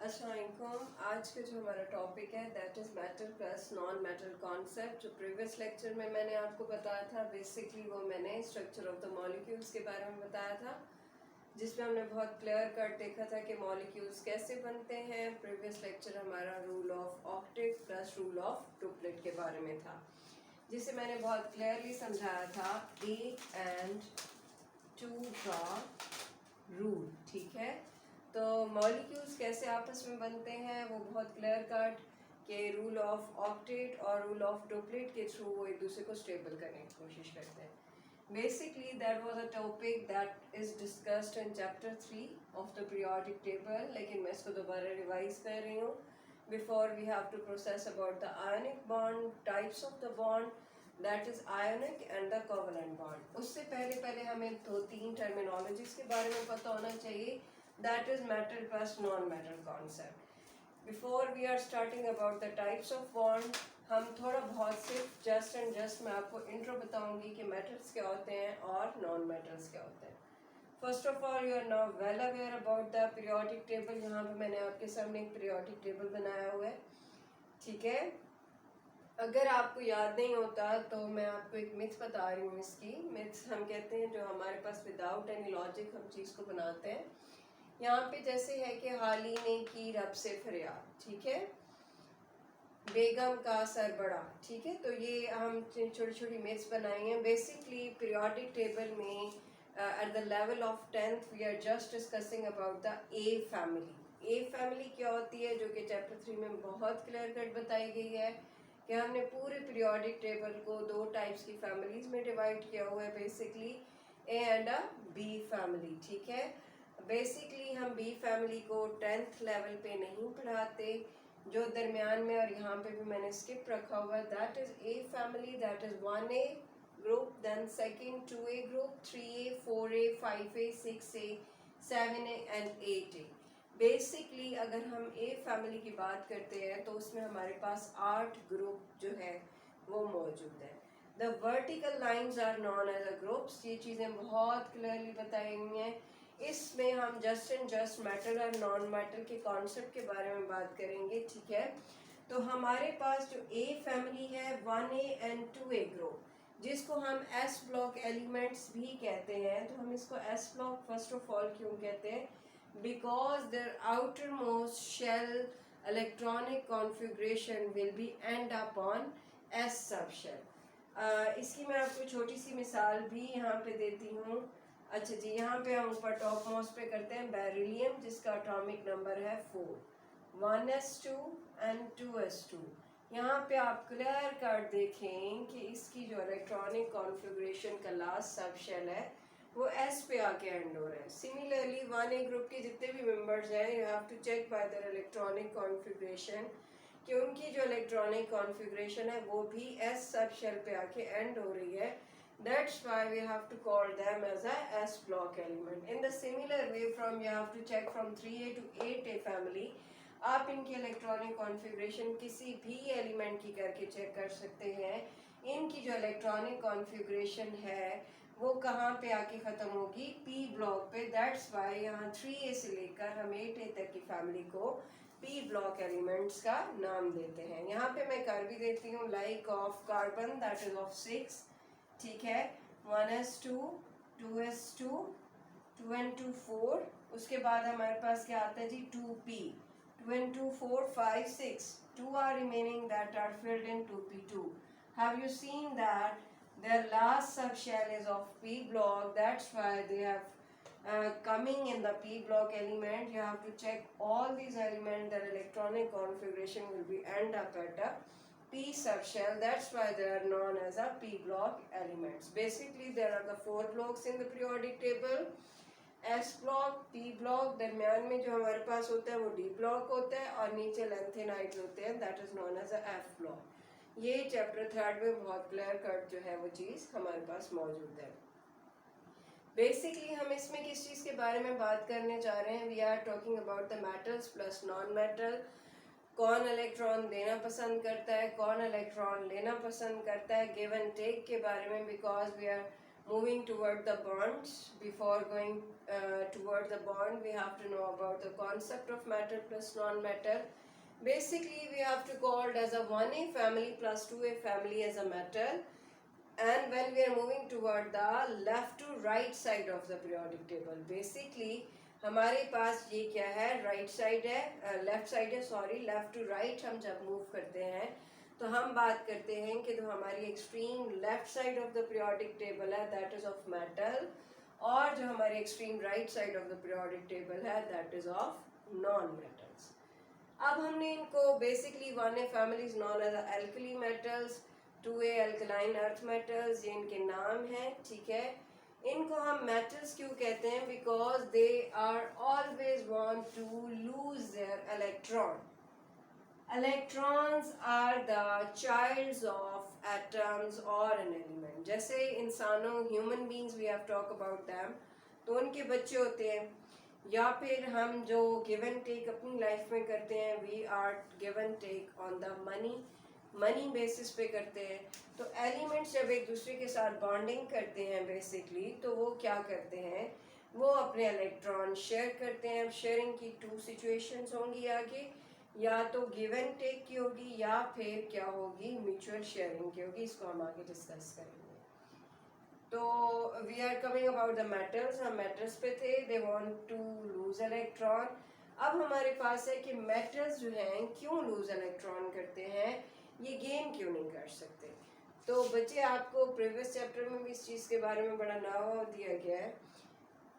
अस्सलामुअलैकुम। आज का जो हमारा टॉपिक है that is metal plus non metal concept. जो प्रीवियस लेक्चर में मैंने आपको बताया था, बेसिकली वो मैंने स्ट्रक्चर ऑफ द मॉलिक्यूल्स के बारे में बताया था, जिसमें हमने बहुत क्लियर कट देखा था कि मॉलिक्यूल्स कैसे बनते हैं। प्रीवियस लेक्चर हमारा rule of octet plus rule of duplet के बारे में था, जिसे मैंने बहुत क्लियरली समझाया था 8 एंड 2 का रूल। ठीक है, तो मॉलिक्यूल्स कैसे आपस में बनते हैं वो बहुत क्लियर कट के रूल ऑफ ऑक्टेट और रूल ऑफ डुप्लेट के थ्रू वो एक दूसरे को स्टेबल करने की कोशिश करते हैं। Basically that was a topic that is discussed in chapter 3 of the periodic table, लेकिन मैं इसको दोबारा रिवाइज कर रही हूँ। Before we have to process about the ionic bond, types of the bond, that is ionic and the covalent bond. उससे पहले हमें 2-3 टर्मिनोलॉजीज के बारे में पता होना चाहिए, that is metal plus non-metal concept. Before we are starting about the types of bond, हम थोड़ा बहुत सिर्फ जस्ट मैं आपको इंट्रो बताऊंगी कि मेटल्स क्या होते हैं और नॉन मेटल्स क्या होते हैं। First of all you are now well aware about the periodic table. यहाँ पे मैंने आपके सामने एक पीरियोडिक टेबल बनाया हुआ है, ठीक है। अगर आपको याद नहीं होता तो मैं आपको एक मिथ बता रही हूँ। इसकी मिथ्स हम कहते हैं जो हमारे पास विदाउट एनी लॉजिक हम चीज़ को बनाते हैं। यहाँ पे जैसे है कि हाली ने की रब से फरियाद, ठीक है, बेगम का सर बड़ा, ठीक है। तो ये हम छोटी छोटी मिथ्स बनाई हैं। बेसिकली पीरियोडिक टेबल में at the level of 10th we are just discussing about the A family. A family क्या होती है, जो कि चैप्टर 3 में बहुत क्लियर कट बताई गई है कि हमने पूरे पीरियोडिक टेबल को 2 टाइप्स की फैमिलीज में डिवाइड किया हुआ है, basically A and a B family, ठीक है। बेसिकली हम बी फैमिली को 10th लेवल पे नहीं पढ़ाते, जो दरमियान में, और यहाँ पे भी मैंने स्किप रखा हुआ है, that is A family, that is 1A group, then second 2A group, 3A 4A 5A 6A 7A and 8A। Basically अगर हम ए फैमिली की बात करते हैं तो उसमें हमारे पास 8 ग्रुप जो है वो मौजूद है। The vertical lines are known as a groups. ये चीज़ें बहुत क्लियरली बताई हुई हैं। इसमें हम जस्ट मेटल और नॉन मेटल के कॉन्सेप्ट के बारे में बात करेंगे, ठीक है। तो हमारे पास जो ए फैमिली है 1A एंड 2A ग्रुप, जिसको हम एस ब्लॉक एलिमेंट्स भी कहते हैं। तो हम इसको S block first of all क्यों कहते हैं, because their outermost shell electronic configuration will be end up on S subshell. इसकी मैं आपको छोटी सी मिसाल भी यहाँ पे देती हूँ। अच्छा जी, यहाँ पे हम ऊपर टॉप मोस्ट पे करते हैं बेरिलियम, जिसका एटॉमिक नंबर है 4, 1s2 एंड 2s2। यहाँ पे आप क्लियर कट देखें कि इसकी जो इलेक्ट्रॉनिक कॉन्फ़िगरेशन का लास्ट सब शेल है वो एस पे आके एंड हो रहा है। सिमिलरली 1A ग्रुप के जितने भी मेंबर्स हैं, you have to check by their electronic configuration कि उनकी जो इलेक्ट्रॉनिक कॉन्फ़िगरेशन है वो भी एस सब शेल पे आके एंड हो रही है। That's why we have to call them as a S block element. In the similar way, from you have to check from 3A to 8A family, आप इनकी इलेक्ट्रॉनिक कॉन्फ़िगरेशन किसी भी एलिमेंट की करके चेक कर सकते हैं। इनकी जो इलेक्ट्रॉनिक कॉन्फ़िगरेशन है वो कहाँ पे आके ख़त्म होगी, P ब्लॉक पे। दैट्स वाई यहाँ 3A से लेकर हम 8A तक की फैमिली को P ब्लॉक एलिमेंट्स का नाम देते हैं। यहाँ पे मैं कर भी देती हूँ, like of carbon that is of 6, ठीक है, 1s2 2s2 2n2 4। उसके बाद हमारे पास क्या आता है जी, 2p, 2n2 4 5 6, 2 are remaining that are filled in 2p2। have you seen that their last subshell is of p block, that's why they have coming in the p block element. You have to check all these elements, their electronic configuration will be end up at a P subshell, that's why they are known as a P block elements. Basically there are the 4 blocks in the periodic table, S block, P block, दरमियान में जो हमारे पास होता है वो D block होता है, और नीचे लेंथेनाइड होते हैं, that is known as a F block। ये चैप्टर 3 में बहुत क्लियर कट जो है वो चीज़ हमारे पास मौजूद है। बेसिकली हम इसमें किस चीज़ के बारे में बात करने जा रहे हैं, we are talking about the metals plus non metal. कौन इलेक्ट्रॉन देना पसंद करता है, कौन इलेक्ट्रॉन लेना पसंद करता है, गिव एंड टेक के बारे में, because we are moving toward the bonds. Before going toward the bond, we have to know about the concept of matter plus non-matter. Basically, we have to call it as a 1A family plus 2A family as a matter. And when we are moving toward the left to right side of the periodic table, basically हमारे पास ये क्या है, right side है, left side है, sorry, left to right हम जब move करते हैं तो हम बात करते हैं कि जो हमारी extreme left side of the periodic table है दैट इज ऑफ मेटल, और जो हमारी extreme right side of the periodic table है that is of non metals. अब हमने इनको basically 1A families known as alkali metals, 2A alkaline earth metals, ये इनके नाम हैं. ठीक है, इनको हम मेटल्स क्यों कहते हैं? Because they are always want to lose their electron. Electrons are the childs of atoms और एन एलिमेंट. जैसे इंसानों, human beings, we have talk about them, तो उनके बच्चे होते हैं, या फिर हम जो गिव एंड टेक अपनी लाइफ में करते हैं, we are give and take on the money basis पे करते हैं. तो एलिमेंट्स जब एक दूसरे के साथ बॉन्डिंग करते हैं बेसिकली, तो वो क्या करते हैं, वो अपने इलेक्ट्रॉन शेयर करते हैं. शेयरिंग की 2 सिचुएशंस होंगी आगे, या तो गिव एंड टेक की होगी या फिर क्या होगी, म्यूचुअल शेयरिंग की होगी. इसको हम आगे डिस्कस करेंगे. तो we are coming about the metals. हम मेटल्स पे थे, they want to lose electron. अब हमारे पास है कि मेटल्स जो हैं क्यों लूज इलेक्ट्रॉन करते हैं, ये गेन क्यों नहीं कर सकते. तो बच्चे, आपको प्रीवियस चैप्टर में भी इस चीज़ के बारे में बड़ा नावा दिया गया है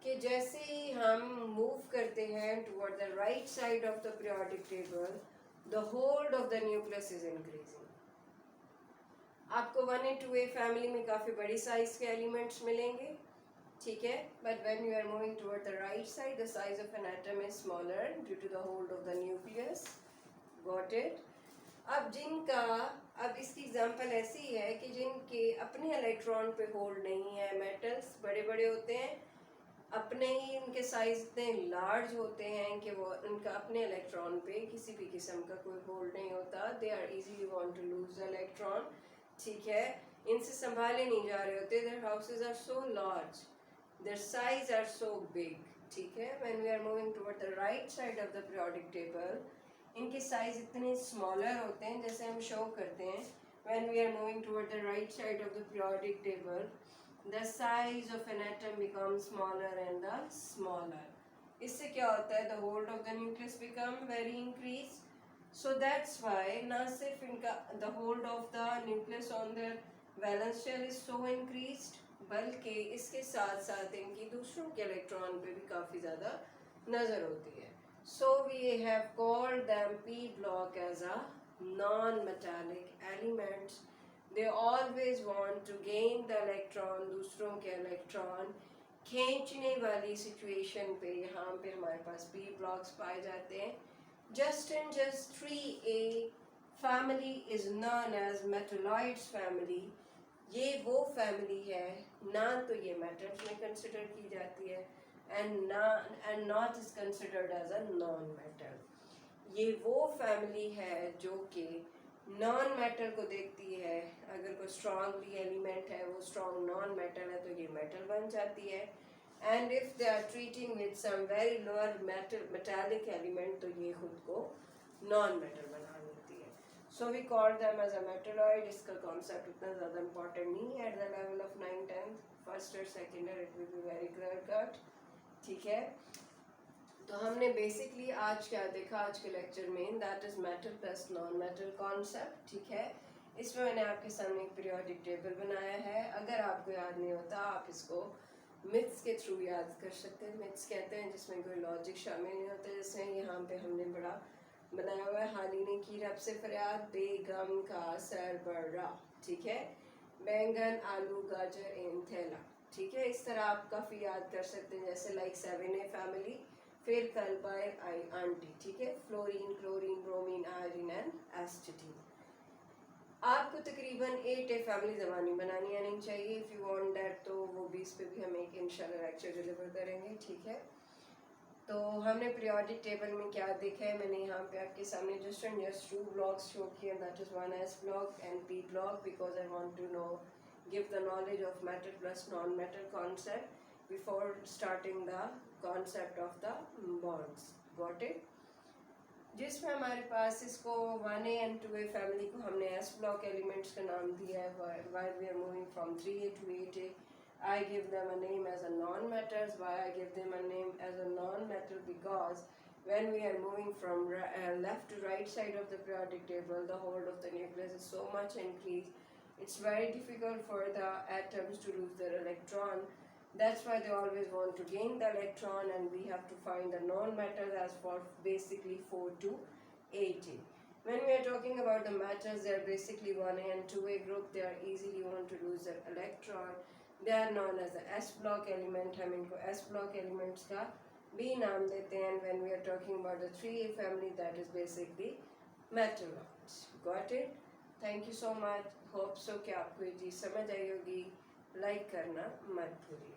कि जैसे ही हम मूव करते हैं toward the right side of the periodic table, the hold of the nucleus is increasing. आपको 1A 2A फैमिली में काफ़ी बड़ी साइज के एलिमेंट्स मिलेंगे. ठीक है, but when you are moving toward the right side, the size of an atom is smaller due to the hold of the nucleus. Got it. अब इसकी एग्जांपल ऐसी है कि जिनके अपने इलेक्ट्रॉन पे होल्ड नहीं है, मेटल्स बड़े बड़े होते हैं, अपने ही इनके साइज इतने लार्ज होते हैं कि वो उनका अपने इलेक्ट्रॉन पे किसी भी किस्म का कोई होल्ड नहीं होता. They are easily want to lose the electron. ठीक है, इनसे संभाले नहीं जा रहे होते. Their houses are so large, their size are so big. ठीक है, when we are moving toward the right side of the periodic table, इनके साइज इतने स्मॉलर होते हैं, जैसे हम शो करते हैं. When we are moving toward the right side of the periodic table, the size of an atom become smaller and the smaller. इससे क्या होता है, the hold of the nucleus become very increase. So that's why ना सिर्फ इनका the hold of the nucleus on the valence shell is so increased, बल्कि इसके साथ साथ इनकी दूसरों के इलेक्ट्रॉन पे भी काफ़ी ज़्यादा नज़र होती है. So we have called them p block as a non-metallic elements. They always want to gain the electron, दूसरों के इलेक्ट्रॉन खींचने वाली सिचुएशन पे यहाँ पे हमारे पास p blocks पाए जाते हैं. Just and just 3A family is known as metalloids family. ये वो फैमिली है, ना तो ये मेटल्स में कंसिडर की जाती है and not is considered as a non-metal. ये वो फैमिली है जो कि नॉन मेटल को देखती है. अगर कोई स्ट्रॉन्गली एलिमेंट है, वो स्ट्रॉन्ग नॉन मेटल है, तो ये मेटल बन जाती है. And if they are treating with some very lower metallic element, तो ये खुद को नॉन मेटल बना लेती है. So we call them as a metalloid. इसका कॉन्सेप्ट उतना ज़्यादा इंपॉर्टेंट नहीं है at the level of 9th 10th. First और second year it will be very clear cut. ठीक है, तो हमने बेसिकली आज क्या देखा आज के लेक्चर में, that is metal plus non metal concept. ठीक है, इसमें मैंने आपके सामने एक पीरियोडिक टेबल बनाया है. अगर आपको याद नहीं होता, आप इसको मिथ्स के थ्रू याद कर सकते हैं. मिथ्स कहते हैं जिसमें कोई लॉजिक शामिल नहीं होता. जैसे यहाँ पे हमने बड़ा बनाया हुआ है, हाली ने की रब से फरियाद, बेगम का सर बड़ा. ठीक है, बैंगन आलू गाजर इन थैला. ठीक है, इस तरह आप काफ़ी याद कर सकते हैं. जैसे लाइक 7A फैमिली, फिर कल्बाइल आई आंटी. ठीक है, fluorine chlorine bromine iron and astatine. आपको तकरीबन 8A फैमिली ज़बानी बनानी आनी चाहिए. इफ़ यू वांट दैट, तो वो भी इस पे भी हम एक इंशाल्लाह लेक्चर डिलीवर करेंगे. ठीक है, तो हमने पीरियोडिक टेबल में क्या देखा है, मैंने यहाँ पे आपके सामने जस्ट 2 ब्लॉक्स शो किए. That is 1S block and P block, because I want to know give the knowledge of matter plus non-matter concept before starting the concept of the bonds. Got it? जिसमें हमारे पास इसको 1A and 2A family को हमने S block elements का नाम दिया है. While we are moving from 3A to 8A, I give them a name as a non-matters. Why I give them a name as a non-matter? Because when we are moving from left to right side of the periodic table, the hold of the nucleus is so much increased. It's very difficult for the atoms to lose their electron. That's why they always want to gain the electron, and we have to find the non-matters as for basically 4 to 8A. When we are talking about the matters, they are basically 1A and 2A group. They are easily want to lose their electron. They are known as the S block element. हम इनको S block elements का भी नाम देते हैं. When we are talking about the 3A family, that is basically metal bonds. Got it? Thank you so much. Hope so कि आपको ये चीज़ समझ आई होगी. लाइक करना मत भूलिए.